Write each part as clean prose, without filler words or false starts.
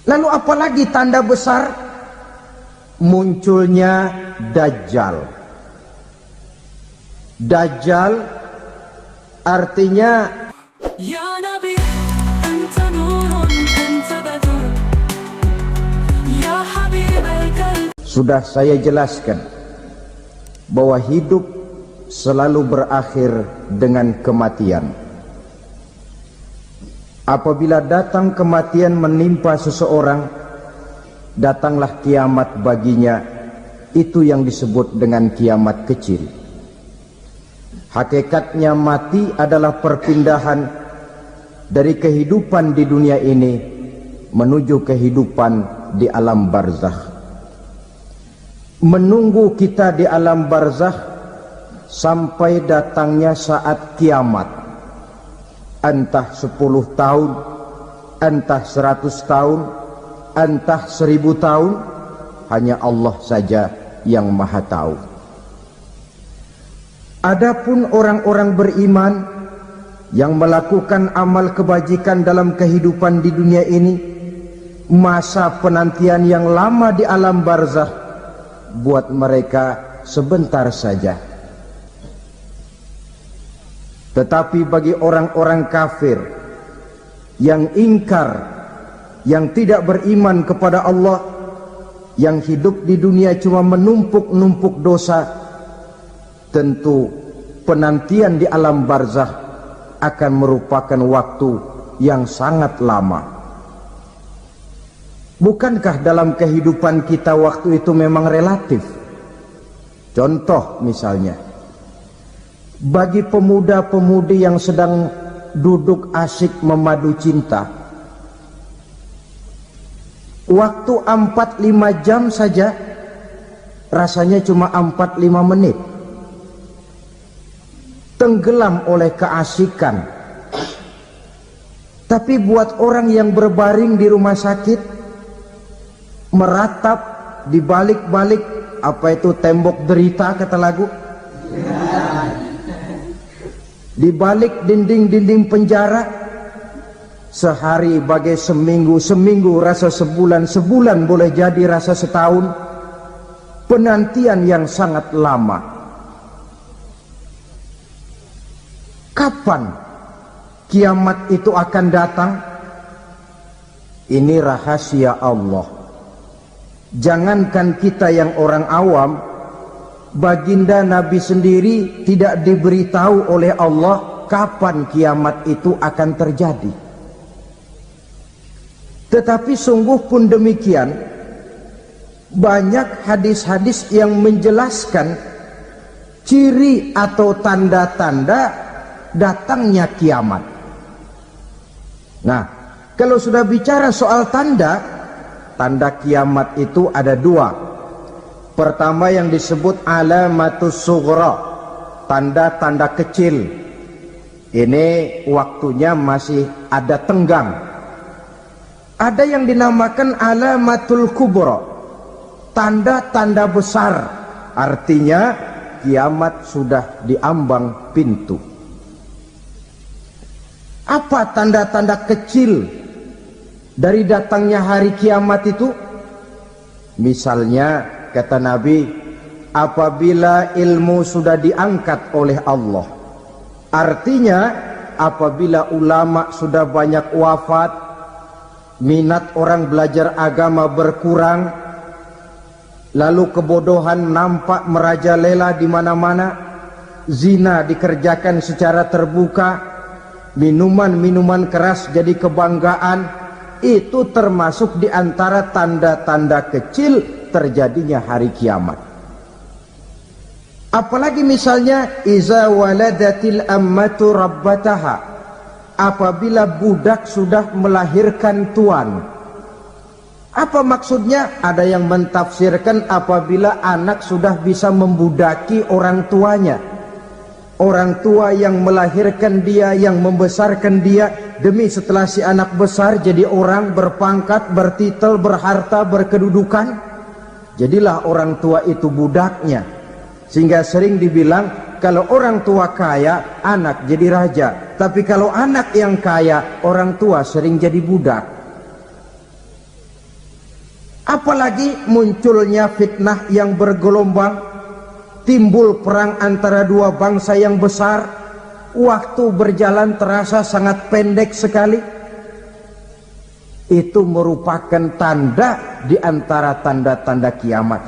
Lalu apalagi tanda besar? Munculnya Dajjal. Dajjal artinya Ya Nabi, anta nurun, anta badr, ya Habib al-qalb. sudah saya jelaskan bahwa hidup selalu berakhir dengan kematian. Apabila datang kematian menimpa seseorang, datanglah kiamat baginya. Itu yang disebut dengan kiamat kecil. Hakikatnya mati adalah perpindahan dari kehidupan di dunia ini menuju kehidupan di alam barzakh. Menunggu kita di alam barzakh sampai datangnya saat kiamat. Entah 10 tahun, entah 100 tahun, entah 1000 tahun, hanya Allah saja yang maha tahu. Adapun orang-orang beriman yang melakukan amal kebajikan dalam kehidupan di dunia ini, masa penantian yang lama di alam barzakh buat mereka sebentar saja. Tetapi bagi orang-orang kafir yang ingkar, yang tidak beriman kepada Allah, yang hidup di dunia cuma menumpuk-numpuk dosa, tentu penantian di alam barzakh akan merupakan waktu yang sangat lama. Bukankah dalam kehidupan kita waktu itu memang relatif? Contoh misalnya, bagi pemuda-pemudi yang sedang duduk asyik memadu cinta, waktu 4-5 jam saja rasanya cuma 4-5 menit. Tenggelam oleh keasikan. Tapi buat orang yang berbaring di rumah sakit, meratap di balik-balik apa itu tembok derita kata lagu, di balik dinding-dinding penjara, sehari bagai seminggu, seminggu rasa sebulan, sebulan boleh jadi rasa setahun. Penantian yang sangat lama. Kapan kiamat itu akan datang? Ini rahasia Allah. Jangankan kita yang orang awam, baginda Nabi sendiri tidak diberitahu oleh Allah kapan kiamat itu akan terjadi. Tetapi sungguh pun demikian, banyak hadis-hadis yang menjelaskan ciri atau tanda-tanda datangnya kiamat. Nah, kalau sudah bicara soal tanda kiamat itu ada 2. Pertama yang disebut alamatus sughra, tanda-tanda kecil. Ini waktunya masih ada tenggang. Ada yang dinamakan alamatul kubra, tanda-tanda besar. Artinya kiamat sudah diambang pintu. Apa tanda-tanda kecil dari datangnya hari kiamat itu? Misalnya kata Nabi, apabila ilmu sudah diangkat oleh Allah, artinya apabila ulama sudah banyak wafat, minat orang belajar agama berkurang, lalu kebodohan nampak merajalela di mana-mana, zina dikerjakan secara terbuka, minuman-minuman keras jadi kebanggaan, itu termasuk di antara tanda-tanda kecil terjadinya hari kiamat. Apalagi misalnya iza waladatil ammatu rabbataha, apabila budak sudah melahirkan tuan. Apa maksudnya? Ada yang mentafsirkan apabila anak sudah bisa membudaki orang tuanya. Orang tua yang melahirkan dia, yang membesarkan dia, demi setelah si anak besar jadi orang berpangkat, bertitel, berharta, berkedudukan, jadilah orang tua itu budaknya. Sehingga sering dibilang kalau orang tua kaya, anak jadi raja. Tapi kalau anak yang kaya, orang tua sering jadi budak. Apalagi munculnya fitnah yang bergelombang, timbul perang antara dua bangsa yang besar, waktu berjalan terasa sangat pendek sekali. Itu merupakan tanda di antara tanda-tanda kiamat.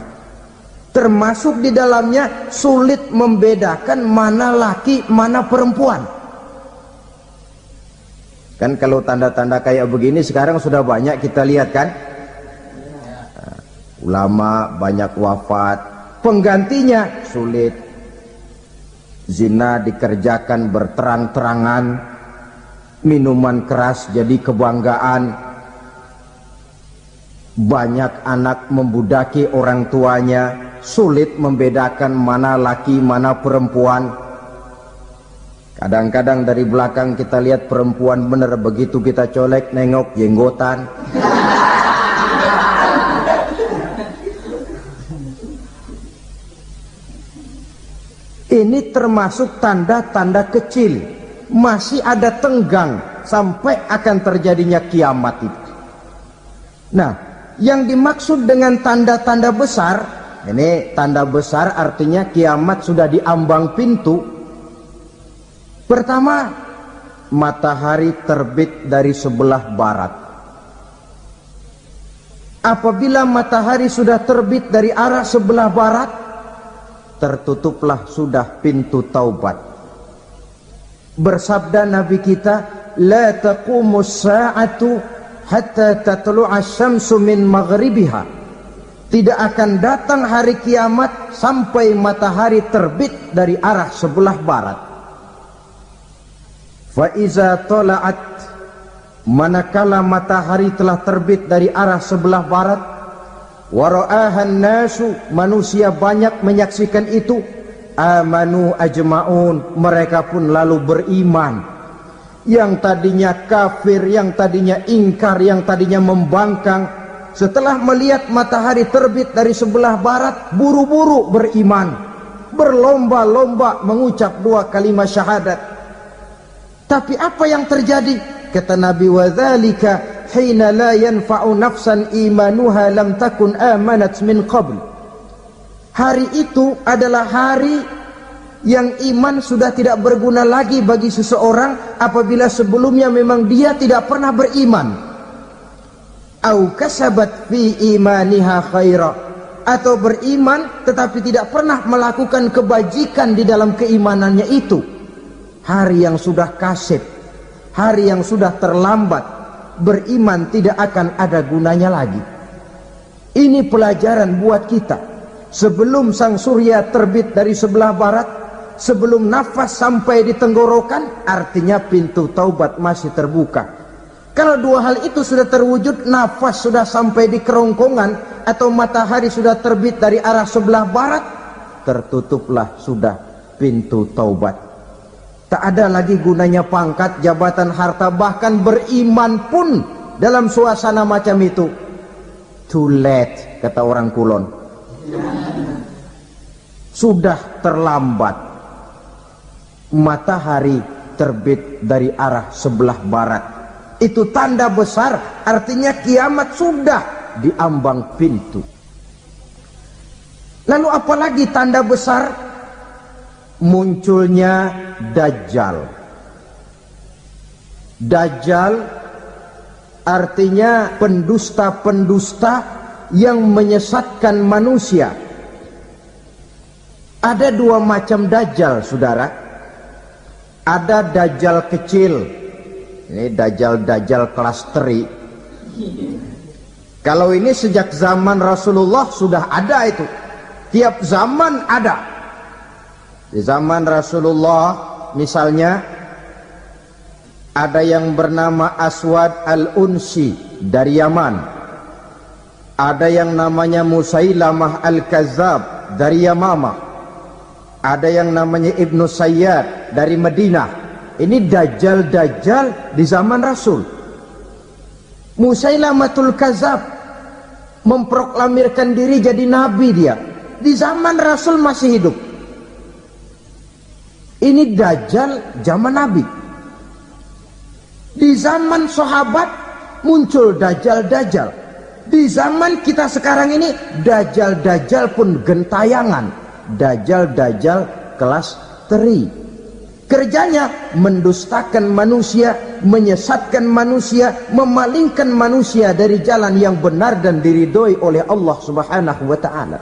Termasuk di dalamnya sulit membedakan mana laki, mana perempuan. Kan kalau tanda-tanda kayak begini sekarang sudah banyak kita lihat kan. Ulama banyak wafat, penggantinya sulit. Zina dikerjakan berterang-terangan, minuman keras jadi kebanggaan, banyak anak membudaki orang tuanya, sulit membedakan mana laki mana perempuan. Kadang-kadang dari belakang kita lihat perempuan bener, begitu kita colek nengok jenggotan. Ini termasuk tanda-tanda kecil, masih ada tenggang sampai akan terjadinya kiamat itu. Nah, yang dimaksud dengan tanda-tanda besar, ini tanda besar artinya kiamat sudah diambang pintu. Pertama, matahari terbit dari sebelah barat. Apabila matahari sudah terbit dari arah sebelah barat, tertutuplah sudah pintu taubat. Bersabda Nabi kita, la taqumus sa'atu hatta tatlu'a syamsu min maghribiha. Tidak akan datang hari kiamat sampai matahari terbit dari arah sebelah barat. Fa iza tala'at, manakala matahari telah terbit dari arah sebelah barat, wara'ahan nasu, manusia banyak menyaksikan itu, amanu ajma'un, mereka pun lalu beriman. Yang tadinya kafir, yang tadinya ingkar, yang tadinya membangkang, setelah melihat matahari terbit dari sebelah barat, buru-buru beriman, berlomba-lomba mengucap dua kalimat syahadat. Tapi apa yang terjadi? Kata Nabi, wadzalika hina la yanfa'u nafsan imanuha lam takun amanat min qabl. Hari itu adalah hari yang iman sudah tidak berguna lagi bagi seseorang apabila sebelumnya memang dia tidak pernah beriman. Au kasabat fi imaniha khaira, atau beriman tetapi tidak pernah melakukan kebajikan di dalam keimanannya itu. Hari yang sudah kasib, hari yang sudah terlambat, beriman tidak akan ada gunanya lagi. Ini pelajaran buat kita. Sebelum sang surya terbit dari sebelah barat, sebelum nafas sampai di tenggorokan, artinya pintu taubat masih terbuka. Kalau dua hal itu sudah terwujud, nafas sudah sampai di kerongkongan atau matahari sudah terbit dari arah sebelah barat, tertutuplah sudah pintu taubat. Tak ada lagi gunanya pangkat, jabatan, harta, bahkan beriman pun dalam suasana macam itu too late, kata orang Kulon. Sudah terlambat. Matahari terbit dari arah sebelah barat, itu tanda besar, artinya kiamat sudah diambang pintu. Lalu apalagi tanda besar? Munculnya Dajjal. Dajjal artinya pendusta-pendusta yang menyesatkan manusia. Ada dua macam Dajjal, saudara. Ada Dajjal kecil, ini Dajjal kelas teri. Kalau ini sejak zaman Rasulullah sudah ada itu. Tiap zaman ada. Di zaman Rasulullah misalnya ada yang bernama Aswad al-Unsi dari Yaman. Ada yang namanya Musailamah al-Kazzab dari Yamamah. Ada yang namanya Ibnu Sayyad dari Madinah. Ini Dajjal-Dajjal di zaman Rasul. Musailamatul Kazzab memproklamirkan diri jadi nabi dia. Di zaman Rasul masih hidup. Ini Dajjal zaman Nabi. Di zaman sahabat muncul Dajjal-Dajjal. Di zaman kita sekarang ini, dajjal-dajjal pun gentayangan, dajjal-dajjal kelas teri. Kerjanya mendustakan manusia, menyesatkan manusia, memalingkan manusia dari jalan yang benar dan diridhoi oleh Allah Subhanahu wa taala.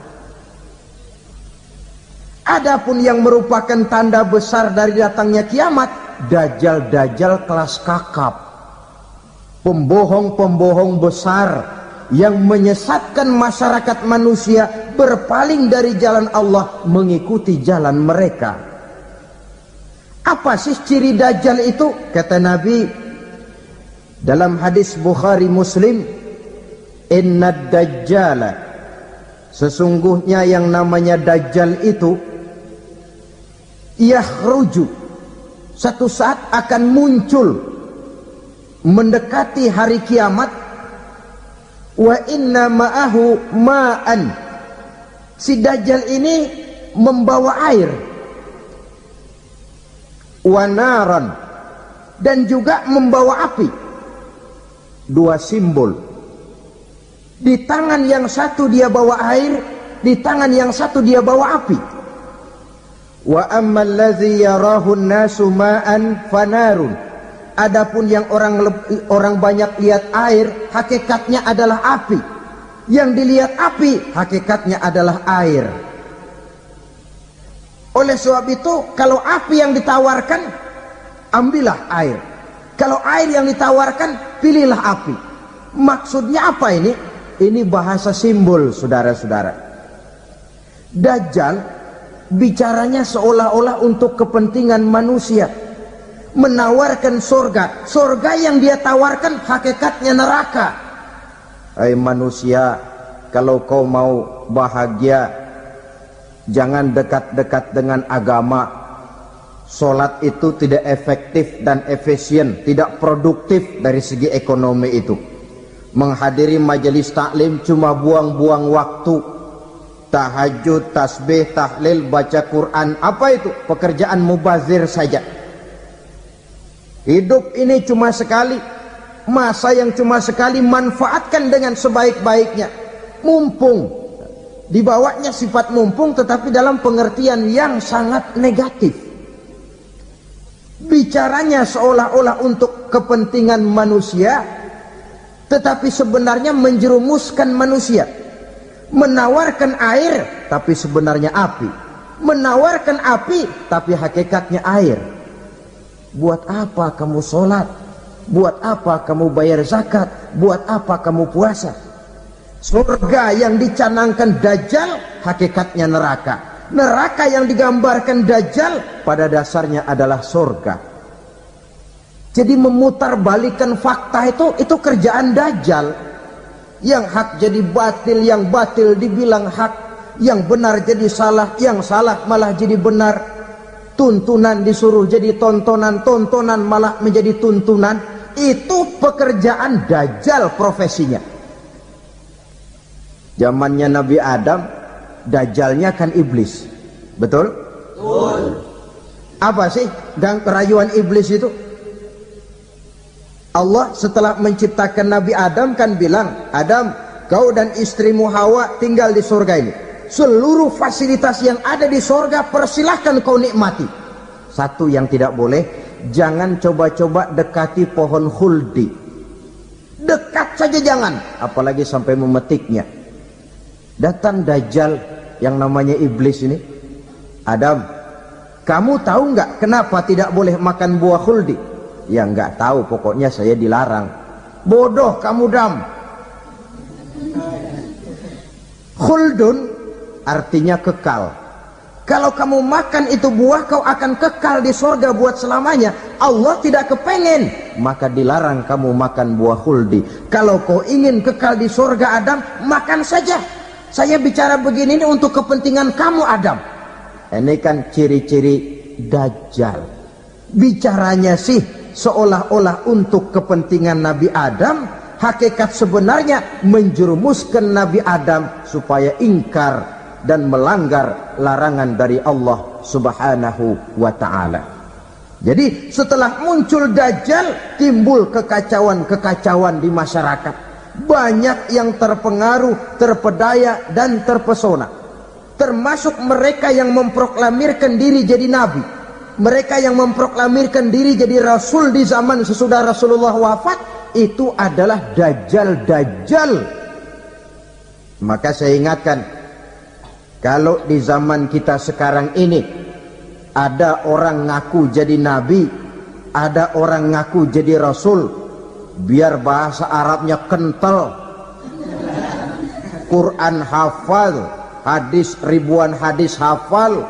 Adapun yang merupakan tanda besar dari datangnya kiamat, dajjal-dajjal kelas kakap, pembohong-pembohong besar yang menyesatkan masyarakat manusia berpaling dari jalan Allah mengikuti jalan mereka. Apa sih ciri dajjal itu? Kata Nabi dalam hadis Bukhari Muslim, innad dajjala, sesungguhnya yang namanya dajjal itu yakhruju, satu saat akan muncul mendekati hari kiamat, wa inna ma'ahu ma'an, si dajjal ini membawa air, wa naran, dan juga membawa api. Dua simbol, di tangan yang satu dia bawa air, di tangan yang satu dia bawa api. Wa ammal ladzi yarahu an-nasu ma'an fanarun, adapun yang orang banyak lihat air, hakikatnya adalah api. Yang dilihat api, hakikatnya adalah air. Oleh sebab itu, kalau api yang ditawarkan, ambillah air. Kalau air yang ditawarkan, pilihlah api. Maksudnya apa ini? Ini bahasa simbol, saudara-saudara. Dajjal bicaranya seolah-olah untuk kepentingan manusia, menawarkan surga. Surga yang dia tawarkan hakikatnya neraka. Hai manusia, kalau kau mau bahagia, jangan dekat-dekat dengan agama. Solat itu tidak efektif dan efisien, tidak produktif dari segi ekonomi itu. Menghadiri majelis taklim cuma buang-buang waktu. Tahajud, tasbih, tahlil, baca Quran, apa itu? Pekerjaan mubazir saja. Hidup ini cuma sekali, masa yang cuma sekali, manfaatkan dengan sebaik-baiknya. Mumpung, dibawanya sifat mumpung tetapi dalam pengertian yang sangat negatif. Bicaranya seolah-olah untuk kepentingan manusia, tetapi sebenarnya menjerumuskan manusia. Menawarkan air, tapi sebenarnya api. Menawarkan api, tapi hakikatnya air. Buat apa kamu sholat? Buat apa kamu bayar zakat? Buat apa kamu puasa? Surga yang dicanangkan Dajjal, hakikatnya neraka. Neraka yang digambarkan Dajjal, pada dasarnya adalah surga. Jadi memutarbalikkan fakta itu kerjaan Dajjal. Yang hak jadi batil, yang batil dibilang hak, yang benar jadi salah, yang salah malah jadi benar. Tuntunan disuruh jadi tontonan, tontonan malah menjadi tuntunan. Itu pekerjaan Dajjal profesinya. Zamannya Nabi Adam, Dajjalnya kan iblis. Betul? Betul. Apa sih dan kerayuan iblis itu? Allah setelah menciptakan Nabi Adam kan bilang, Adam, kau dan istrimu Hawa tinggal di surga ini. Seluruh fasilitas yang ada di surga persilahkan kau nikmati. Satu yang tidak boleh, jangan coba-coba dekati pohon khuldi. Dekat saja jangan, apalagi sampai memetiknya. Datang Dajjal yang namanya iblis ini. Adam, kamu tahu nggak kenapa tidak boleh makan buah khuldi? Ya nggak tahu, pokoknya saya dilarang. Bodoh kamu Dam. Khuldun artinya kekal. Kalau kamu makan itu buah, kau akan kekal di surga buat selamanya. Allah tidak kepengen, maka dilarang kamu makan buah khuldi. Kalau kau ingin kekal di surga Adam, makan saja. Saya bicara begini ini untuk kepentingan kamu Adam. Ini kan ciri-ciri Dajjal. Bicaranya sih seolah-olah untuk kepentingan Nabi Adam, hakikat sebenarnya menjerumuskan Nabi Adam supaya ingkar dan melanggar larangan dari Allah Subhanahu wa ta'ala. Jadi setelah muncul Dajjal, timbul kekacauan-kekacauan di masyarakat. banyak yang terpengaruh, terpedaya dan terpesona, termasuk mereka yang memproklamirkan diri jadi nabi, mereka yang memproklamirkan diri jadi rasul di zaman sesudah Rasulullah wafat. Itu adalah dajjal-dajjal. Maka saya ingatkan, kalau di zaman kita sekarang ini ada orang ngaku jadi nabi, ada orang ngaku jadi rasul, biar bahasa Arabnya kental, Quran hafal, hadis ribuan hadis hafal,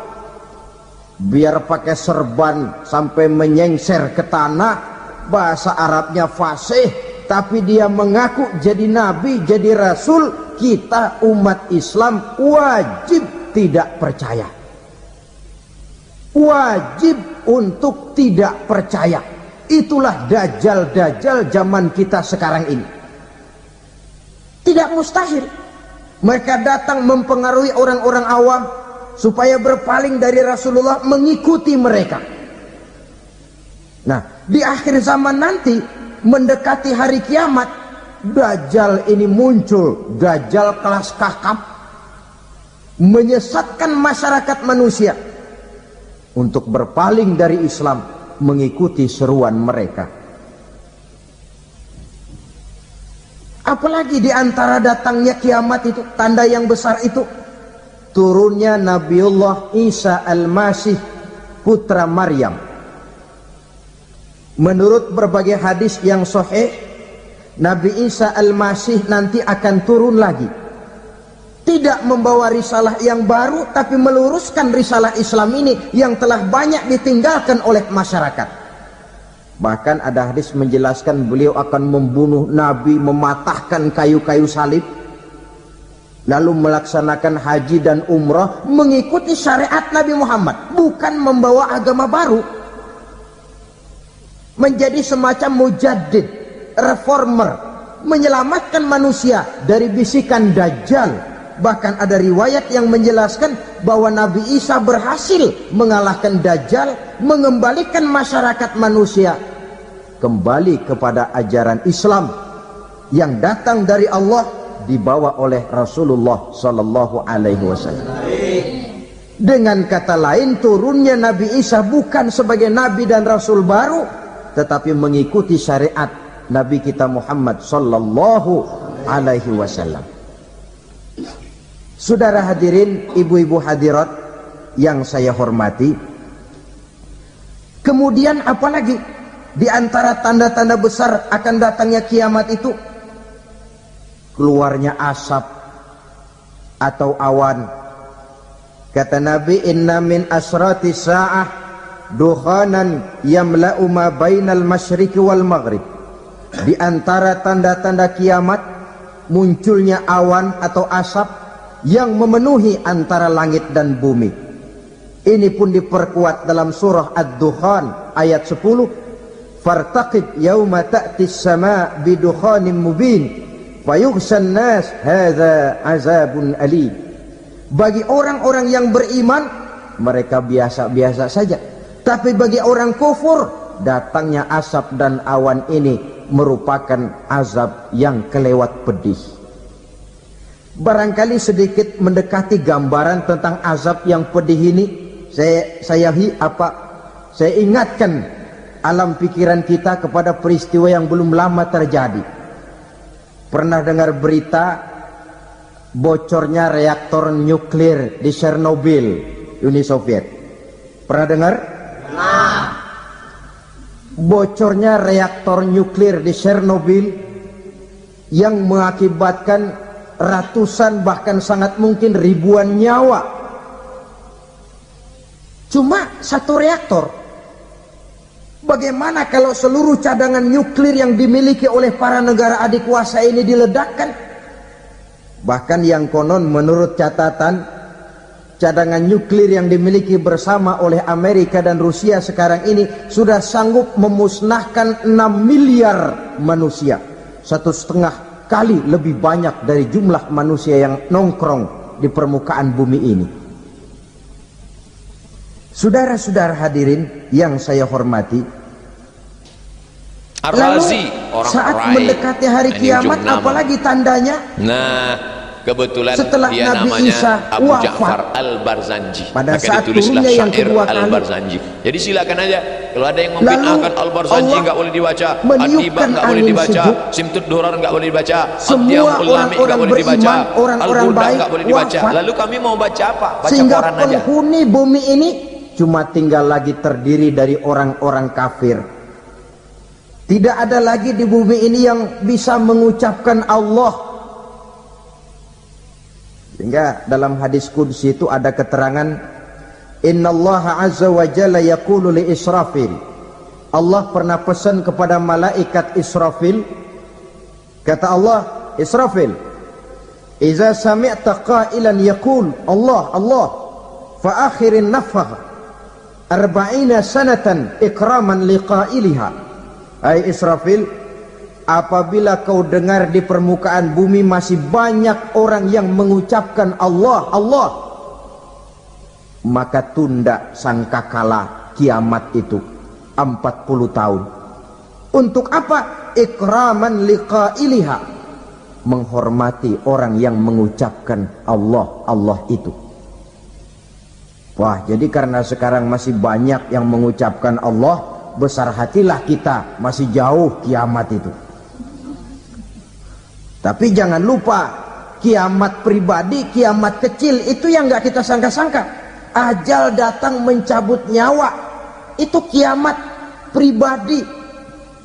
biar pakai serban sampai menyengser ke tanah, bahasa Arabnya fasih, tapi dia mengaku jadi nabi, jadi rasul, kita umat Islam wajib tidak percaya, wajib untuk tidak percaya. Itulah dajjal-dajjal zaman kita sekarang ini. Tidak mustahil mereka datang mempengaruhi orang-orang awam supaya berpaling dari Rasulullah, mengikuti mereka. Nah, di akhir zaman nanti, mendekati hari kiamat, dajjal ini muncul, dajjal kelas kakap, menyesatkan masyarakat manusia untuk berpaling dari Islam, mengikuti seruan mereka. Apalagi di antara datangnya kiamat itu, tanda yang besar itu, turunnya Nabiullah Isa Al-Masih, putra Maryam. Menurut berbagai hadis yang sahih, Nabi Isa Al-Masih nanti akan turun lagi, tidak membawa risalah yang baru, tapi meluruskan risalah Islam ini yang telah banyak ditinggalkan oleh masyarakat. Bahkan ada hadis menjelaskan beliau akan membunuh Nabi, mematahkan kayu-kayu salib, lalu melaksanakan haji dan umrah mengikuti syariat Nabi Muhammad, bukan membawa agama baru. Menjadi semacam mujaddid, reformer, menyelamatkan manusia dari bisikan dajjal. Bahkan ada riwayat yang menjelaskan bahwa Nabi Isa berhasil mengalahkan dajjal, mengembalikan masyarakat manusia kembali kepada ajaran Islam yang datang dari Allah, dibawa oleh Rasulullah sallallahu alaihi wasallam. Dengan kata lain, turunnya Nabi Isa bukan sebagai nabi dan rasul baru, tetapi mengikuti syariat Nabi kita Muhammad sallallahu alaihi wasallam. Saudara hadirin, ibu-ibu hadirat yang saya hormati, kemudian apalagi di antara tanda-tanda besar akan datangnya kiamat itu? Keluarnya asap atau awan. Kata Nabi, inna min asrati sa'ah dukhanan yamla'u ma bainal masyriqi wal maghrib. Di antara tanda-tanda kiamat, munculnya awan atau asap yang memenuhi antara langit dan bumi. Ini pun diperkuat dalam surah Ad-Dukhan ayat 10. Fartaqib yauma ta'tis sama' bidukhanin mubin fayughshan nas hadza azabun alim. Bagi orang-orang yang beriman, mereka biasa-biasa saja, tapi bagi orang kufur, datangnya asap dan awan ini merupakan azab yang kelewat pedih. Barangkali sedikit mendekati gambaran tentang azab yang pedih ini, saya ingatkan alam pikiran kita kepada peristiwa yang belum lama terjadi. Pernah dengar berita bocornya reaktor nuklir di Chernobyl, Uni Soviet? Pernah dengar? Nah. Bocornya reaktor nuklir di Chernobyl yang mengakibatkan ratusan, bahkan sangat mungkin ribuan nyawa. Cuma satu reaktor. Bagaimana kalau seluruh cadangan nuklir yang dimiliki oleh para negara adik kuasa ini diledakkan? Bahkan yang konon menurut catatan, cadangan nuklir yang dimiliki bersama oleh Amerika dan Rusia sekarang ini sudah sanggup memusnahkan 6 miliar manusia. 1,5 kali lebih banyak dari jumlah manusia yang nongkrong di permukaan bumi ini. Saudara-saudara hadirin yang saya hormati, Ar-Razi, orang saat Rai. mendekati hari Ini kiamat, ujung nama. apalagi tandanya? Nah, kebetulan Setelah dia Nabi namanya Isa Abu wafat, Ja'far Al-Barzanji. pada Maka saat ditulislah turunnya yang syair kedua kali, Al-Barzanji. Jadi silakan aja. Kalau ada yang lalu memfitnahkan Al-Barzanji Allah nggak boleh dibaca, meniupkan At-Tibah nggak boleh angin dibaca, sejuk. Simtud Durar nggak boleh dibaca, Semua Ad-Diyamul Lami orang-orang nggak boleh dibaca, beriman, orang-orang Al-Burdah baik nggak boleh dibaca. wafat. Lalu kami mau baca apa? Baca Sehingga koran aja. penghuni bumi ini cuma tinggal lagi terdiri dari orang-orang kafir. Tidak ada lagi di bumi ini yang bisa mengucapkan Allah. Sehingga dalam hadis qudsi itu ada keterangan, Innallaha azza wa jalla yaqulu li Israfil. Allah pernah pesan kepada malaikat Israfil. Kata Allah, Israfil, Iza sami'ta qailan yaqul Allah Allah fa akhirin nafakh 40 sanatan ikraman liqailiha. Hai Israfil, apabila kau dengar di permukaan bumi masih banyak orang yang mengucapkan Allah Allah, maka tunda sangkakala kiamat itu 40 tahun. Untuk apa? Ikraman liqailiha, menghormati orang yang mengucapkan Allah Allah itu. Wah, jadi karena sekarang masih banyak yang mengucapkan Allah, besar hatilah kita, masih jauh kiamat itu. Tapi jangan lupa, kiamat pribadi, kiamat kecil itu yang nggak kita sangka-sangka. Ajal datang mencabut nyawa, itu kiamat pribadi,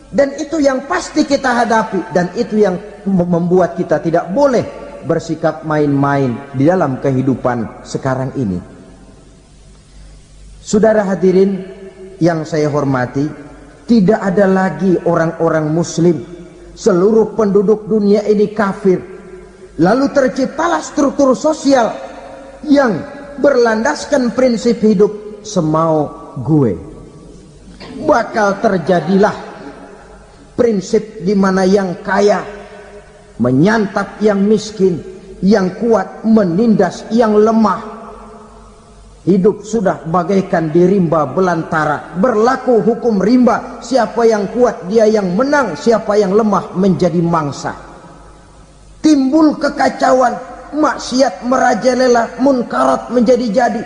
dan itu yang pasti kita hadapi, dan itu yang membuat kita tidak boleh bersikap main-main di dalam kehidupan sekarang ini. Saudara hadirin yang saya hormati, tidak ada lagi orang-orang muslim. Seluruh penduduk dunia ini kafir. Lalu terciptalah struktur sosial yang berlandaskan prinsip hidup semau gue. Bakal terjadilah prinsip di mana yang kaya menyantap yang miskin, yang kuat menindas yang lemah. Hidup sudah bagaikan di rimba belantara, berlaku hukum rimba, siapa yang kuat dia yang menang, siapa yang lemah menjadi mangsa. Timbul kekacauan, maksiat merajalela, munkarat menjadi-jadi,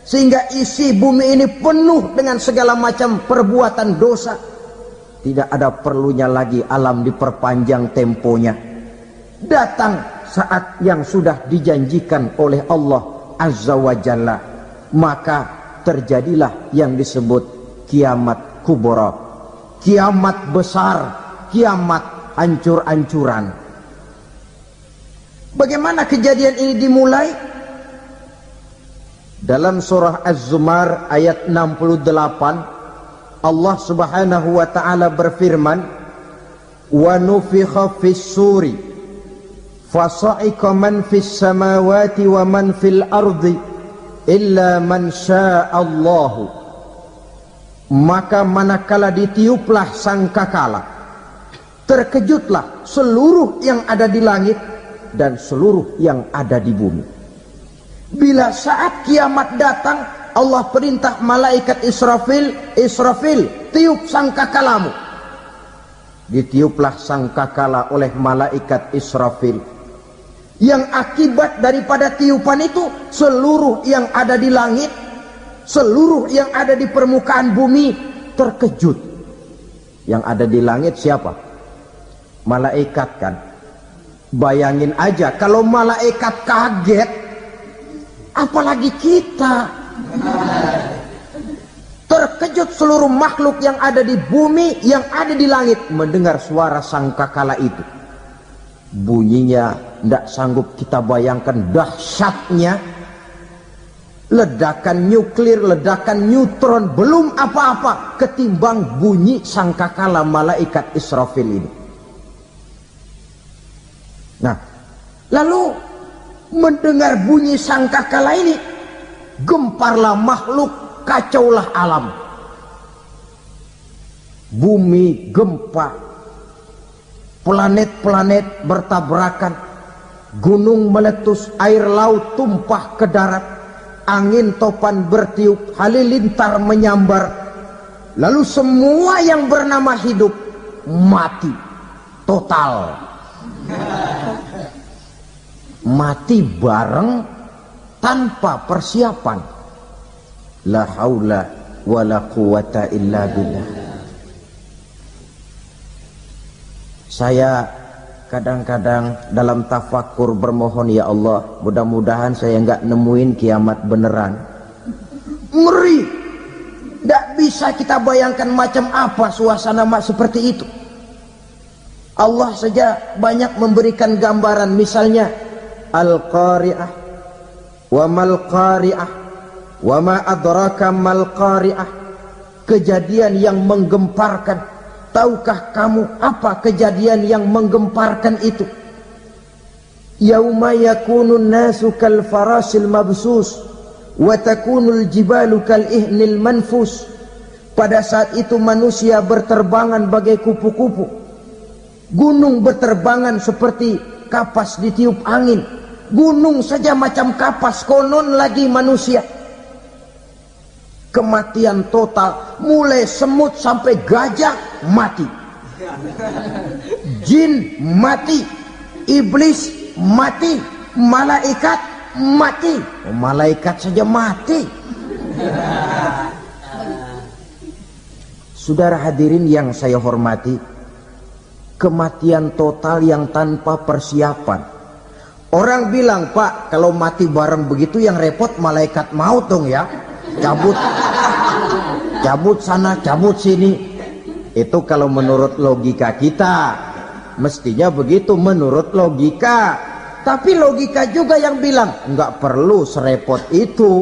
sehingga isi bumi ini penuh dengan segala macam perbuatan dosa. Tidak ada perlunya lagi alam diperpanjang temponya. Datang saat yang sudah dijanjikan oleh Allah Azza wa Jalla, maka terjadilah yang disebut kiamat kubra, kiamat besar, kiamat hancur-hancuran. Bagaimana kejadian ini dimulai? Dalam surah Az-Zumar ayat 68, Allah Subhanahu wa taala berfirman, "Wa nufikha fis-suri fasa'iqa man fis samawati wa man fil ardi illa man sya'allahu." Maka manakala ditiuplah sangkakala, terkejutlah seluruh yang ada di langit dan seluruh yang ada di bumi. Bila saat kiamat datang, Allah perintah malaikat Israfil, Israfil, tiup sangkakalamu. Ditiuplah sangkakala oleh malaikat Israfil. Yang akibat daripada tiupan itu, seluruh yang ada di langit, seluruh yang ada di permukaan bumi terkejut. Yang ada di langit siapa? Malaikat kan. Bayangin aja kalau malaikat kaget, apalagi kita. Terkejut seluruh makhluk yang ada di bumi, yang ada di langit mendengar suara sangkakala itu. Bunyinya tidak sanggup kita bayangkan dahsyatnya. Ledakan nuklir, ledakan neutron, belum apa-apa ketimbang bunyi sangkakala malaikat Israfil ini. Nah, lalu mendengar bunyi sangkakala ini, gemparlah makhluk, kacaulah alam. Bumi gempa, planet-planet bertabrakan, gunung meletus, air laut tumpah ke darat, angin topan bertiup, halilintar menyambar. Lalu semua yang bernama hidup mati total. Mati bareng tanpa persiapan. La haula wala quwata illa billah. Saya kadang-kadang dalam tafakur bermohon, ya Allah, mudah-mudahan saya nggak nemuin kiamat beneran. Ngeri, nggak bisa kita bayangkan macam apa suasana seperti itu. Allah saja banyak memberikan gambaran, misalnya Al-Qari'ah, wa mal qari'ah, wa ma adraka mal qari'ah. Kejadian yang menggemparkan. Tahukah kamu apa kejadian yang menggemparkan itu? Yauma yakunun nasu kal farasil mabsus wa takunul jibalu kal ihnil manfus. Pada saat itu manusia berterbangan bagai kupu-kupu. Gunung berterbangan seperti kapas ditiup angin. Gunung saja macam kapas, konon lagi manusia. Kematian total, mulai semut sampai gajah mati, jin mati, iblis mati, malaikat mati. Malaikat saja mati. Saudara hadirin yang saya hormati, kematian total yang tanpa persiapan. Orang bilang, Pak, kalau mati bareng begitu yang repot malaikat maut dong ya. Cabut sana, cabut sini. Itu kalau menurut logika kita, mestinya begitu menurut logika. Tapi logika juga yang bilang nggak perlu serepot itu.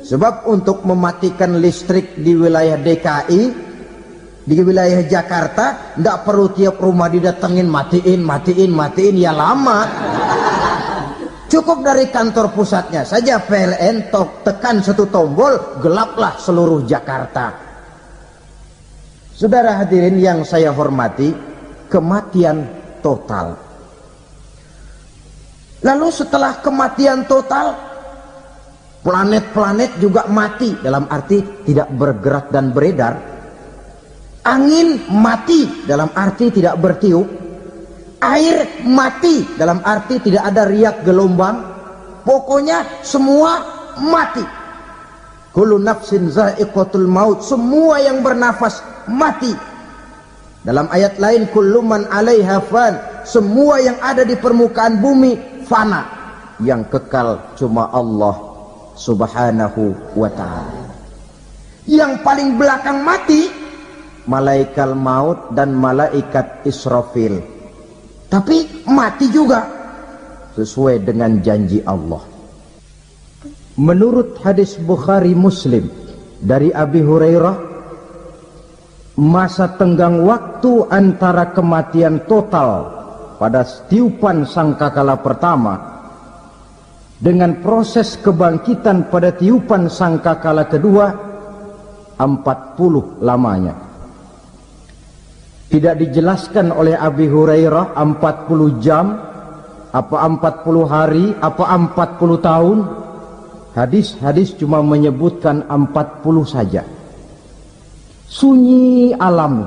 Sebab untuk mematikan listrik di wilayah DKI, di wilayah Jakarta, nggak perlu tiap rumah didatengin matiin, ya lama. Cukup dari kantor pusatnya saja PLN tekan satu tombol, gelaplah seluruh Jakarta. Saudara hadirin yang saya hormati, kematian total. Lalu setelah kematian total, planet-planet juga mati, dalam arti tidak bergerak dan beredar. Angin mati, dalam arti tidak bertiup. Air mati, dalam arti tidak ada riak gelombang. Pokoknya semua mati. Kullu nafsin za'iqatul maut, semua yang bernafas mati. Dalam ayat lain, kullu man 'alaiha fan, semua yang ada di permukaan bumi fana. Yang kekal cuma Allah Subhanahu wa ta'ala. Yang paling belakang mati malaikat maut dan malaikat Israfil. Tapi mati juga sesuai dengan janji Allah. Menurut hadis Bukhari Muslim dari Abi Hurairah, masa tenggang waktu antara kematian total pada tiupan sangkakala pertama dengan proses kebangkitan pada tiupan sangkakala kedua 40 lamanya. Tidak dijelaskan oleh Abi Hurairah 40 jam, apa 40 hari, apa 40 tahun. Hadis-hadis cuma menyebutkan 40 saja. Sunyi alam,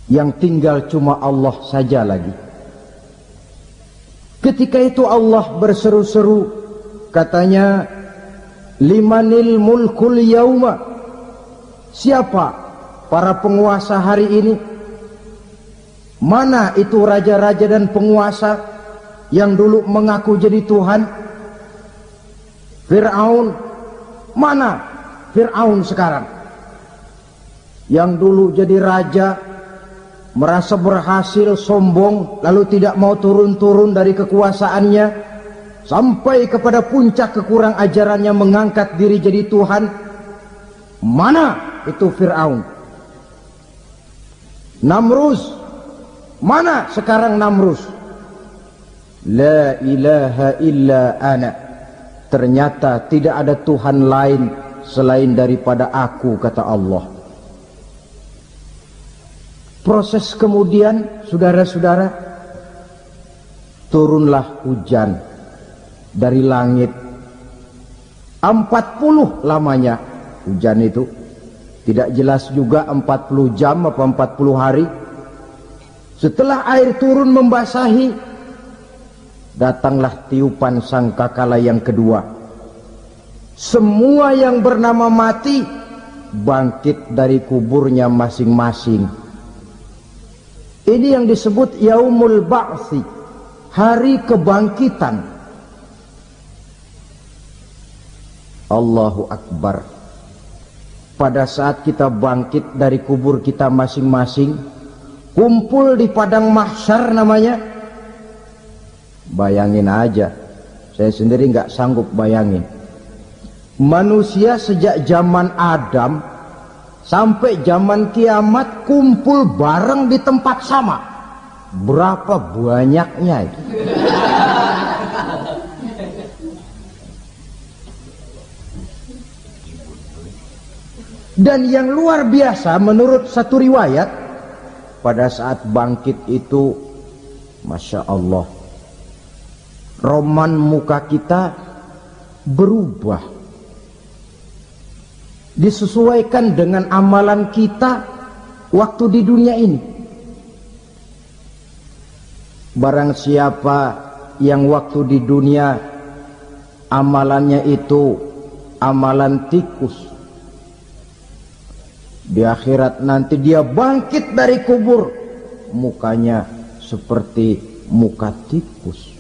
yang tinggal cuma Allah saja lagi. Ketika itu Allah berseru-seru, katanya, limanil mulkul yauma, siapa para penguasa hari ini? Mana itu raja-raja dan penguasa yang dulu mengaku jadi Tuhan? Fir'aun. Mana Fir'aun sekarang? Yang dulu jadi raja, merasa berhasil, sombong, lalu tidak mau turun-turun dari kekuasaannya, sampai kepada puncak kekurang ajarannya mengangkat diri jadi Tuhan. Mana itu Fir'aun? Namrus, mana sekarang Namrus? La ilaha illa ana, ternyata tidak ada Tuhan lain selain daripada aku, kata Allah. Proses kemudian, saudara-saudara, turunlah hujan dari langit. 40 lamanya hujan itu, Tidak jelas juga 40 jam apa 40 hari. Setelah air turun membasahi, datanglah tiupan sangkakala yang kedua. Semua yang bernama mati bangkit dari kuburnya masing-masing. Ini yang disebut Yaumul Ba'thi, hari kebangkitan. Allahu Akbar. Pada saat kita bangkit dari kubur kita masing-masing, kumpul di padang mahsyar namanya. Bayangin aja, saya sendiri nggak sanggup bayangin. Manusia sejak zaman Adam sampai zaman kiamat kumpul bareng di tempat sama. Berapa banyaknya itu? Dan yang luar biasa menurut satu riwayat, pada saat bangkit itu, Masya Allah, roman muka kita berubah, disesuaikan dengan amalan kita waktu di dunia ini. Barang siapa yang waktu di dunia amalannya itu amalan tikus, di akhirat nanti dia bangkit dari kubur, mukanya seperti muka tikus.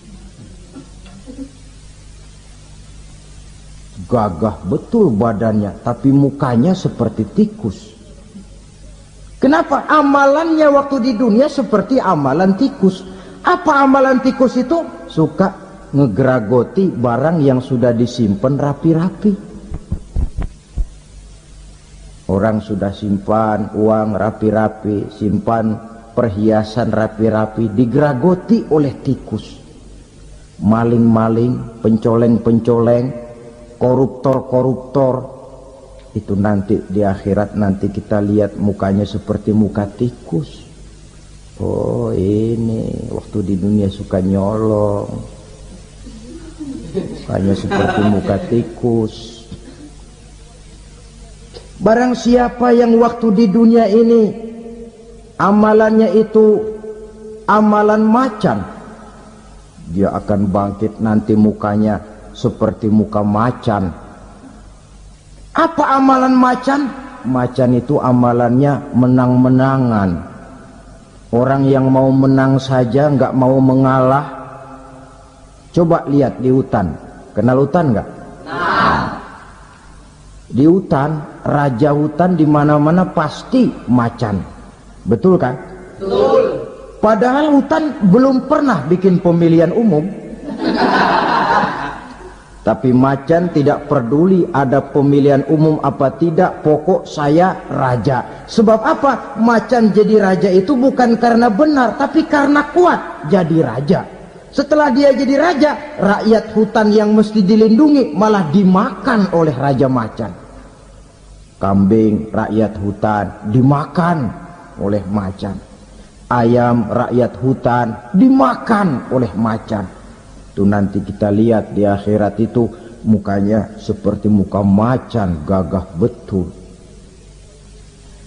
Gagah betul badannya, tapi mukanya seperti tikus. Kenapa? Amalannya waktu di dunia seperti amalan tikus. Apa amalan tikus itu? Suka ngegeragoti barang yang sudah disimpan rapi-rapi. Orang sudah simpan uang rapi-rapi, simpan perhiasan rapi-rapi, digeragoti oleh tikus. Maling-maling, pencoleng-pencoleng, koruptor-koruptor, itu nanti di akhirat nanti kita lihat mukanya seperti muka tikus. Oh, ini waktu di dunia suka nyolong, mukanya seperti muka tikus. Barang siapa yang waktu di dunia ini amalannya itu amalan macan, dia akan bangkit nanti mukanya seperti muka macan. Apa amalan macan? Macan itu amalannya menang-menangan. Orang yang mau menang saja nggak mau mengalah. Coba lihat di hutan, kenal hutan nggak? Di hutan, raja hutan di mana-mana pasti macan, betul kan? Betul. Padahal hutan belum pernah bikin pemilihan umum. Tapi macan tidak peduli ada pemilihan umum apa tidak, pokok saya raja. Sebab apa? Macan jadi raja itu bukan karena benar, tapi karena kuat jadi raja. Setelah dia jadi raja, rakyat hutan yang mesti dilindungi malah dimakan oleh raja macan. Kambing rakyat hutan dimakan oleh macan. Ayam rakyat hutan dimakan oleh macan. Itu nanti kita lihat di akhirat itu mukanya seperti muka macan, gagah betul.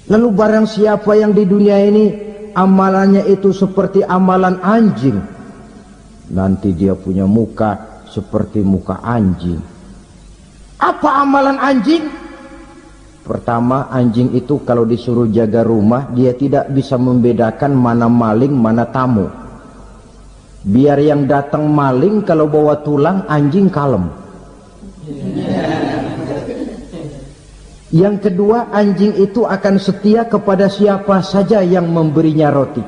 Lalu barang siapa yang di dunia ini amalannya itu seperti amalan anjing, nanti dia punya muka seperti muka anjing. Apa amalan anjing? Pertama, anjing itu kalau disuruh jaga rumah, dia tidak bisa membedakan mana maling, mana tamu. Biar yang datang maling, kalau bawa tulang, anjing kalem. Yang kedua, anjing itu akan setia kepada siapa saja yang memberinya roti.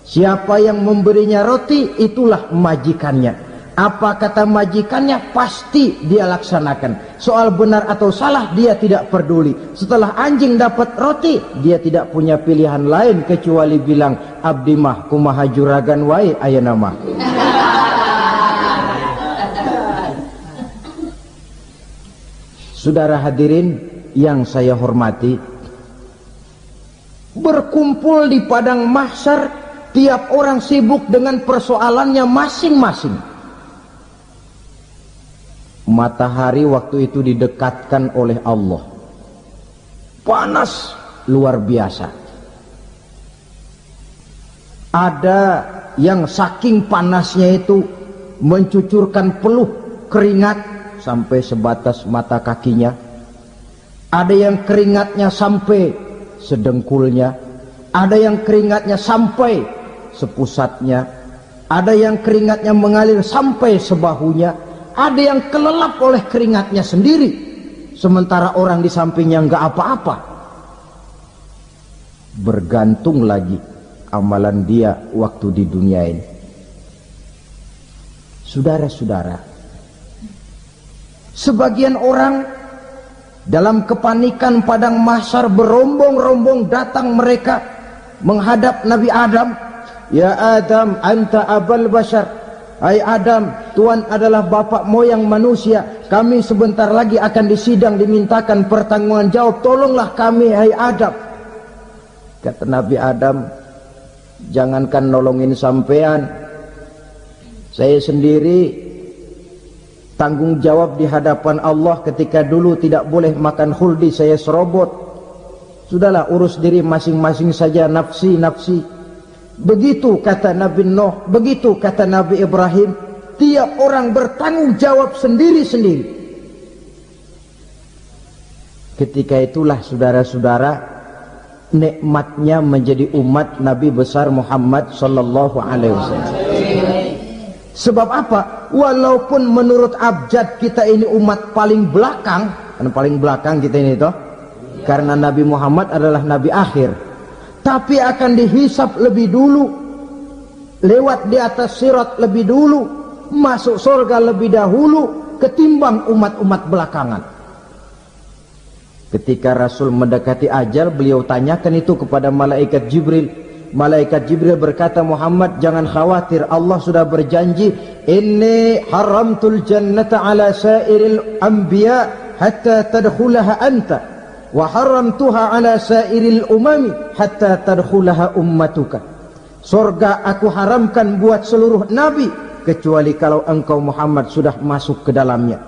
Siapa yang memberinya roti, itulah majikannya. Apa kata majikannya, pasti dia laksanakan. Soal benar atau salah dia tidak peduli. Setelah anjing dapat roti, dia tidak punya pilihan lain kecuali bilang, abdi mah kumaha juragan wae ayeuna mah. Saudara hadirin yang saya hormati, berkumpul di padang mahsyar, tiap orang sibuk dengan persoalannya masing-masing. Matahari waktu itu didekatkan oleh Allah. panas luar biasa. Ada yang saking panasnya itu mencucurkan peluh keringat sampai sebatas mata kakinya. Ada yang keringatnya sampai sedengkulnya, ada yang keringatnya sampai sepusatnya, ada yang keringatnya mengalir sampai sebahunya, ada yang kelelap oleh keringatnya sendiri, sementara orang di sampingnya nggak apa-apa. Bergantung lagi amalan dia waktu di dunia ini. Saudara-saudara, sebagian orang dalam kepanikan padang mahsyar berombong-rombong datang mereka menghadap Nabi Adam. Ya Adam, anta abal bashar. Hai Adam, Tuhan adalah bapak moyang manusia. Kami sebentar lagi akan disidang, dimintakan pertanggungan jawab. Tolonglah kami, hai Adam. Kata Nabi Adam, jangankan nolongin sampean, saya sendiri tanggung jawab di hadapan Allah. Ketika dulu tidak boleh makan khuldi, saya serobot. Sudahlah, urus diri masing-masing saja, nafsi. Begitu kata Nabi Nuh, begitu kata Nabi Ibrahim. Tiap orang bertanggung jawab sendiri-sendiri. Ketika itulah saudara-saudara, nikmatnya menjadi umat Nabi besar Muhammad sallallahu alaihi wasallam. Sebab apa? Walaupun menurut abjad kita ini umat paling belakang, kan paling belakang kita ini toh, karena Nabi Muhammad adalah Nabi akhir, tapi akan dihisap lebih dulu, lewat di atas sirat lebih dulu, masuk surga lebih dahulu ketimbang umat-umat belakangan. Ketika Rasul mendekati ajal, beliau tanyakan itu kepada malaikat Jibril. Malaikat Jibril berkata, Muhammad jangan khawatir, Allah sudah berjanji, inni haramtul jannata ala sairil anbiya hatta tadkhulaha anta wa haramtuha ala sairil umami hatta tadkhulaha ummatuka. Surga aku haramkan buat seluruh nabi kecuali kalau engkau Muhammad sudah masuk ke dalamnya,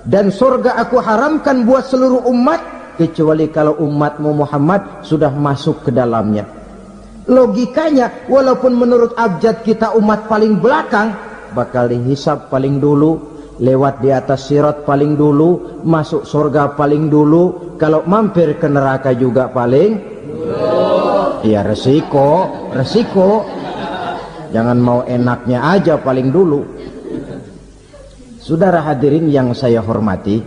dan surga aku haramkan buat seluruh umat kecuali kalau umatmu Muhammad sudah masuk ke dalamnya. Logikanya, walaupun menurut abjad kita umat paling belakang, bakal dihisap paling dulu, lewat di atas sirat paling dulu, masuk surga paling dulu, kalau mampir ke neraka juga paling dulu. Ya resiko. Jangan mau enaknya aja paling dulu. Saudara hadirin yang saya hormati,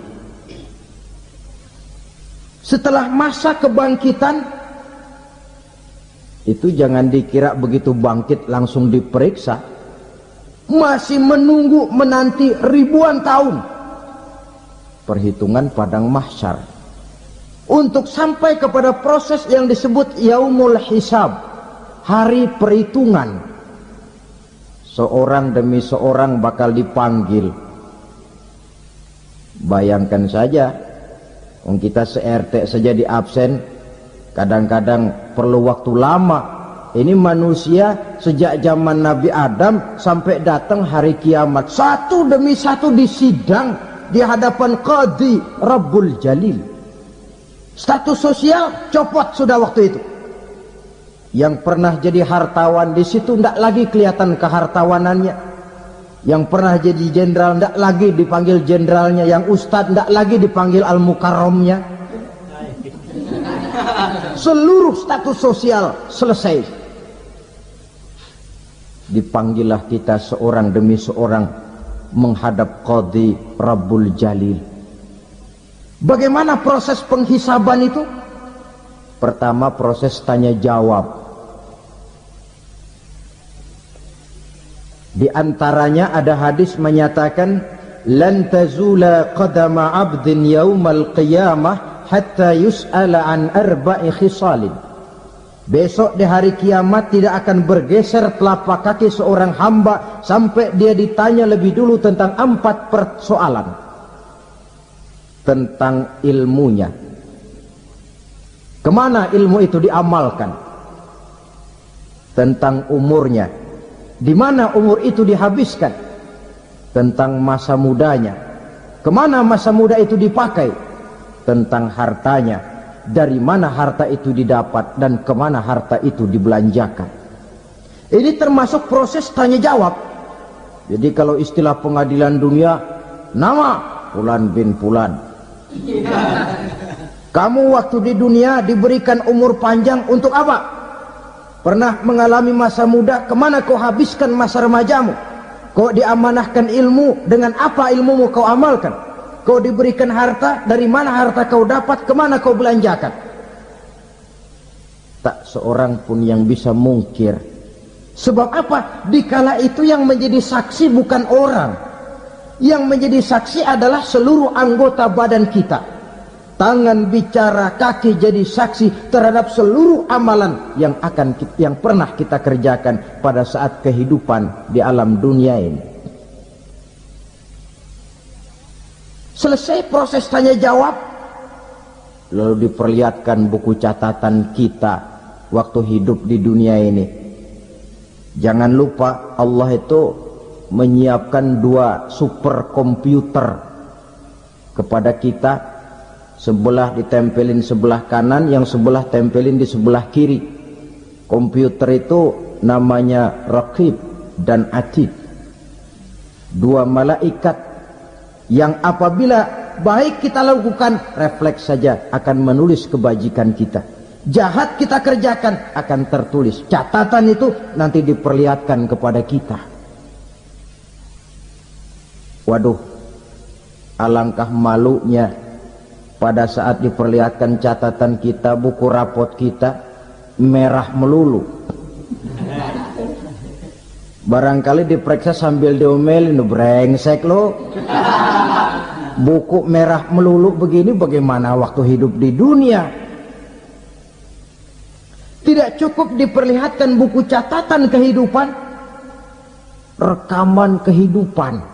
setelah masa kebangkitan itu jangan dikira begitu bangkit langsung diperiksa, masih menunggu menanti ribuan tahun perhitungan padang mahsyar untuk sampai kepada proses yang disebut yaumul hisab, hari perhitungan. Seorang demi seorang bakal dipanggil. Bayangkan saja, kita se-RT saja di absen, kadang-kadang perlu waktu lama. Ini manusia sejak zaman Nabi Adam sampai datang hari kiamat, satu demi satu disidang di hadapan Qadhi Rabbul Jalil. Status sosial copot sudah waktu itu. Yang pernah jadi hartawan di situ tidak lagi kelihatan kehartawanannya. Yang pernah jadi jenderal tidak lagi dipanggil jenderalnya. Yang ustadz tidak lagi dipanggil al-mukarramnya. Seluruh status sosial selesai. Dipanggillah kita seorang demi seorang menghadap Qadhi Rabbul Jalil. Bagaimana proses penghisaban itu? Pertama, proses tanya jawab. Di antaranya ada hadis menyatakan, lan tazula qadama 'abdin yaumal qiyamah hatta yus'ala an arba'i khisalin. Besok di hari kiamat tidak akan bergeser telapak kaki seorang hamba sampai dia ditanya lebih dulu tentang 4 persoalan. Tentang ilmunya, kemana ilmu itu diamalkan. Tentang umurnya, di mana umur itu dihabiskan. Tentang masa mudanya, kemana masa muda itu dipakai. Tentang hartanya, dari mana harta itu didapat dan kemana harta itu dibelanjakan. Ini termasuk proses tanya jawab. Jadi kalau istilah pengadilan dunia, nama Fulan bin Fulan. Kamu waktu di dunia diberikan umur panjang untuk apa? Pernah mengalami masa muda, kemana kau habiskan masa remajamu? Kau diamanahkan ilmu, dengan apa ilmumu kau amalkan? Kau diberikan harta, dari mana harta kau dapat, kemana kau belanjakan? Tak seorang pun yang bisa mungkir. Sebab apa? Dikala itu yang menjadi saksi bukan orang. Yang menjadi saksi adalah seluruh anggota badan kita. Tangan bicara, kaki jadi saksi terhadap seluruh amalan yang pernah kita kerjakan pada saat kehidupan di alam dunia ini. Selesai proses tanya jawab, lalu diperlihatkan buku catatan kita waktu hidup di dunia ini. Jangan lupa Allah itu menyiapkan 2 superkomputer kepada kita. Sebelah ditempelin sebelah kanan, yang sebelah tempelin di sebelah kiri. Komputer itu namanya Raqib dan Atid. 2 malaikat yang apabila baik kita lakukan, refleks saja akan menulis kebajikan kita. Jahat kita kerjakan akan tertulis. Catatan itu nanti diperlihatkan kepada kita. Waduh, alangkah malunya pada saat diperlihatkan catatan kita, buku rapot kita merah melulu. Barangkali diperiksa sambil diomelin, brengsek lo. Buku merah melulu begini, bagaimana waktu hidup di dunia? Tidak cukup diperlihatkan buku catatan kehidupan, rekaman kehidupan.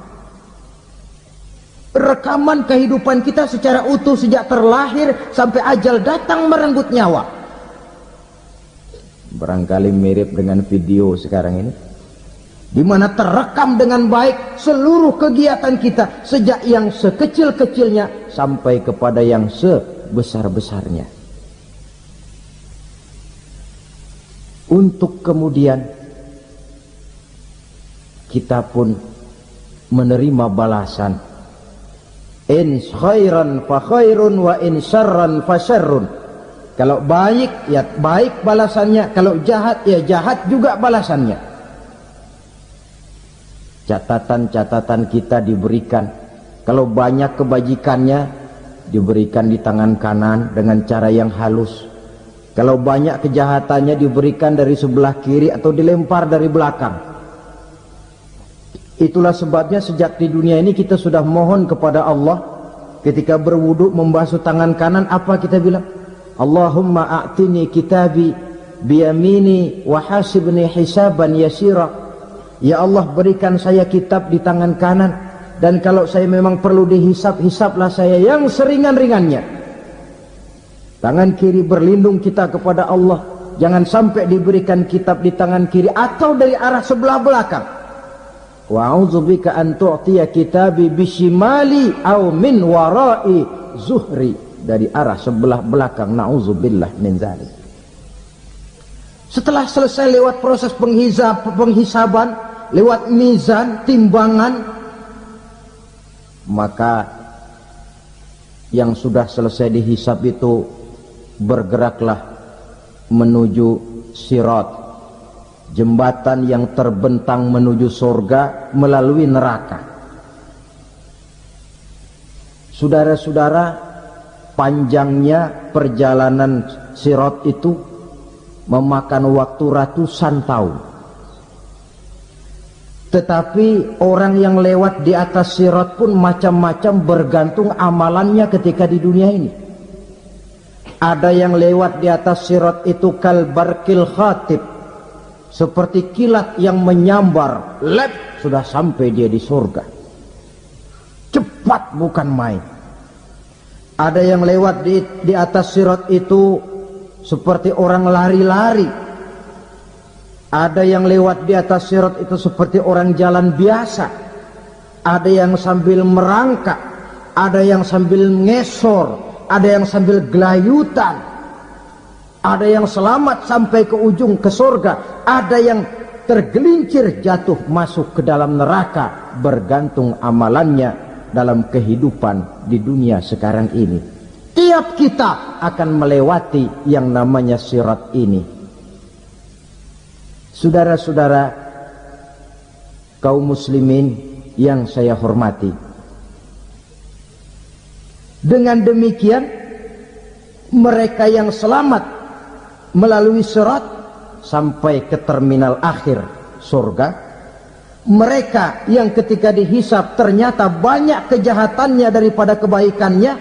Rekaman kehidupan kita secara utuh sejak terlahir sampai ajal datang merenggut nyawa. Barangkali mirip dengan video sekarang ini, di mana terekam dengan baik seluruh kegiatan kita sejak yang sekecil-kecilnya sampai kepada yang sebesar-besarnya. Untuk kemudian kita pun menerima balasan. In khairan fa khairun wa in syarran fa syarrun. Kalau baik ya baik balasannya, kalau jahat ya jahat juga balasannya. Catatan-catatan kita diberikan. Kalau banyak kebajikannya diberikan di tangan kanan dengan cara yang halus. Kalau banyak kejahatannya diberikan dari sebelah kiri atau dilempar dari belakang. Itulah sebabnya sejak di dunia ini kita sudah mohon kepada Allah. Ketika berwudu membasuh tangan kanan, apa kita bilang? Allahumma a'tini kitabi biyamini wa hasibni hisaban yasira. Ya Allah, berikan saya kitab di tangan kanan, dan kalau saya memang perlu dihisab, hisablah saya yang seringan-ringannya. Tangan kiri berlindung kita kepada Allah, jangan sampai diberikan kitab di tangan kiri atau dari arah sebelah belakang. Wa a'udzubika an tu'tiya kitabi bishimali aw min wara'i zuhri, dari arah sebelah belakang. Na'udzubillah min dzalik. Setelah selesai lewat proses penghisaban, lewat mizan, timbangan, maka yang sudah selesai dihisab itu bergeraklah menuju sirat, jembatan yang terbentang menuju surga melalui neraka. Saudara-saudara, panjangnya perjalanan sirat itu memakan waktu ratusan tahun. Tetapi orang yang lewat di atas sirat pun macam-macam, bergantung amalannya ketika di dunia ini. Ada yang lewat di atas sirat itu kalbarkil khatib, seperti kilat yang menyambar, lep, sudah sampai dia di surga. Cepat bukan main. Ada yang lewat di atas sirat itu seperti orang lari-lari. Ada yang lewat di atas sirat itu seperti orang jalan biasa. Ada yang sambil merangkak, ada yang sambil ngesor, ada yang sambil gelayutan, ada yang selamat sampai ke ujung ke surga, ada yang tergelincir jatuh masuk ke dalam neraka, bergantung amalannya dalam kehidupan di dunia sekarang ini. Tiap kita akan melewati yang namanya sirat ini. Saudara-saudara kaum muslimin yang saya hormati, dengan demikian mereka yang selamat melalui sirat sampai ke terminal akhir surga, mereka yang ketika dihisab ternyata banyak kejahatannya daripada kebaikannya,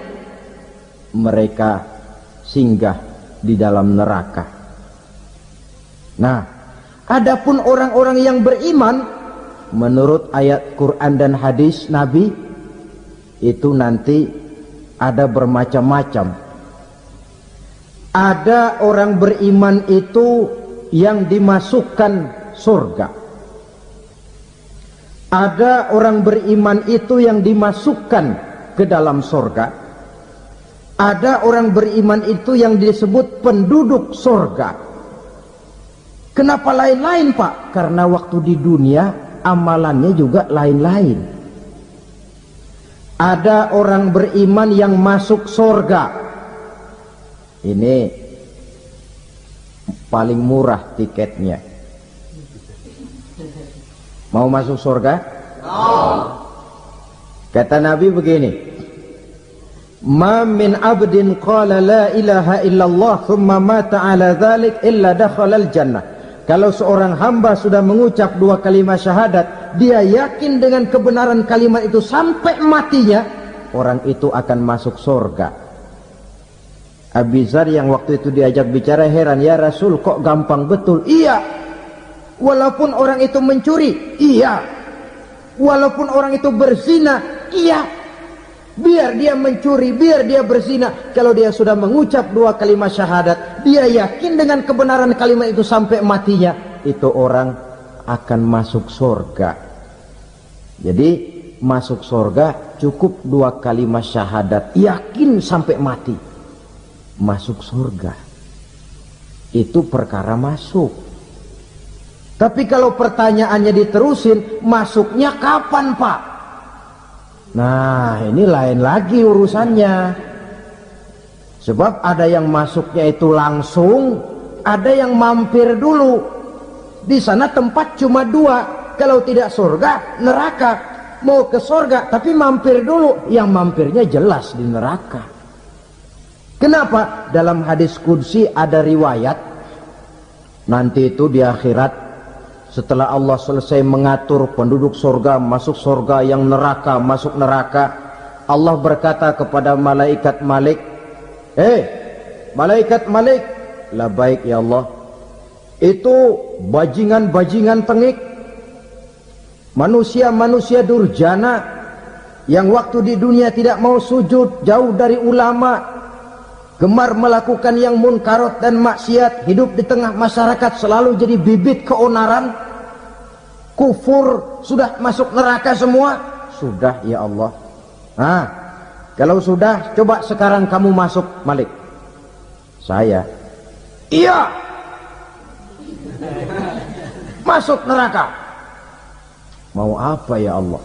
mereka singgah di dalam neraka. Nah, adapun orang-orang yang beriman menurut ayat Quran dan hadis Nabi itu nanti ada bermacam-macam. Ada orang beriman itu yang dimasukkan surga. Ada orang beriman itu yang dimasukkan ke dalam surga. Ada orang beriman itu yang disebut penduduk surga. Kenapa lain-lain, Pak? Karena waktu di dunia amalannya juga lain-lain. Ada orang beriman yang masuk surga. Ini paling murah tiketnya. Mau masuk surga? Kata Nabi begini, ma min abdin qala la ilaha illallah thumma mata ala dhalik illa dakhalal jannah. Kalau seorang hamba sudah mengucap dua kalimat syahadat, dia yakin dengan kebenaran kalimat itu sampai matinya, orang itu akan masuk surga. Abi Dzar yang waktu itu diajak bicara heran, ya Rasul kok gampang betul? Iya, walaupun orang itu mencuri, iya, walaupun orang itu berzina, iya, biar dia mencuri, biar dia berzina, kalau dia sudah mengucap dua kalimat syahadat, dia yakin dengan kebenaran kalimat itu sampai matinya, itu orang akan masuk surga. Jadi masuk surga cukup dua kalimat syahadat, yakin sampai mati, masuk surga. Itu perkara masuk. Tapi kalau pertanyaannya diterusin, masuknya kapan, Pak? Nah, ini lain lagi urusannya. Sebab ada yang masuknya itu langsung, ada yang mampir dulu. Di sana tempat cuma dua, kalau tidak surga, neraka. Mau ke surga, tapi mampir dulu. Yang mampirnya jelas di neraka. Kenapa? Dalam hadis qudsi ada riwayat, nanti itu di akhirat, setelah Allah selesai mengatur penduduk surga masuk surga, yang neraka masuk neraka, Allah berkata kepada malaikat Malik, malaikat Malik, labaik ya Allah, itu bajingan-bajingan tengik, manusia-manusia durjana yang waktu di dunia tidak mau sujud, jauh dari ulama, gemar melakukan yang munkarat dan maksiat, hidup di tengah masyarakat selalu jadi bibit keonaran, kufur, sudah masuk neraka semua. Sudah ya Allah. Nah, kalau sudah, coba sekarang kamu masuk, Malik. Saya, iya, masuk neraka. Mau apa ya Allah?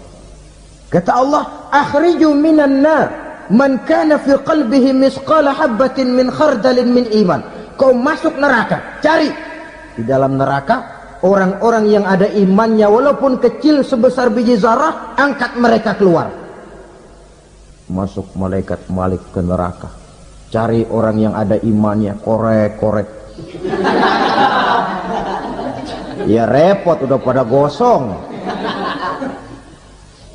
Kata Allah, akhriju minan nar man kana fi qalbihi misqala habbatin min khardalin min iman. Kau masuk neraka, cari di dalam neraka orang-orang yang ada imannya walaupun kecil sebesar biji zarah, angkat mereka keluar. Masuk malaikat Malik ke neraka, cari orang yang ada imannya, korek-korek. Ya repot, udah pada gosong.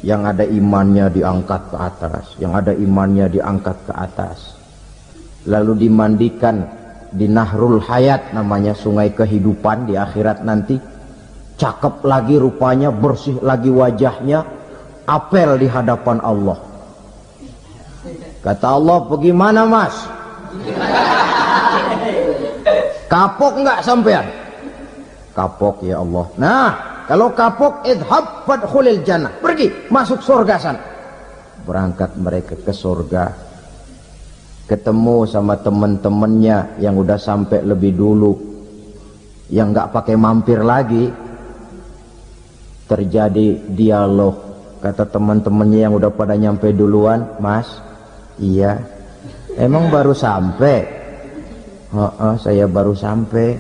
Yang ada imannya diangkat ke atas, yang ada imannya diangkat ke atas, lalu dimandikan di Nahrul Hayat, namanya sungai kehidupan di akhirat nanti. Cakep lagi rupanya, bersih lagi wajahnya, apel di hadapan Allah. Kata Allah, bagaimana mas? Kapok nggak sampean? Kapok ya Allah. Nah, kalau kapok, idhab fadkhulil jannah, pergi masuk surga sana. Berangkat mereka ke surga. ketemu sama temen-temennya yang udah sampai lebih dulu, yang nggak pakai mampir lagi. Terjadi dialog. Kata teman-temannya yang udah pada nyampe duluan, Mas, iya, emang baru sampai? Saya baru sampai.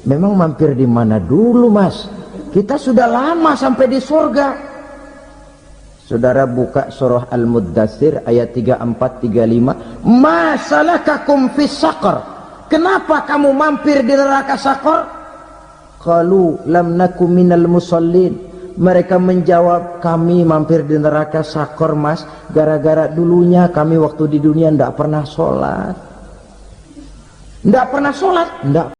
Memang mampir di mana dulu, Mas? Kita sudah lama sampai di surga. Saudara buka surah Al-Muddatsir ayat 34-35. Masalakakum fis saqar? Kenapa kamu mampir di neraka Saqar? Qalu lam nakum minal musallin. Mereka menjawab, kami mampir di neraka Saqar, Mas, gara-gara dulunya kami waktu di dunia ndak pernah sholat. Ndak pernah sholat? Ndak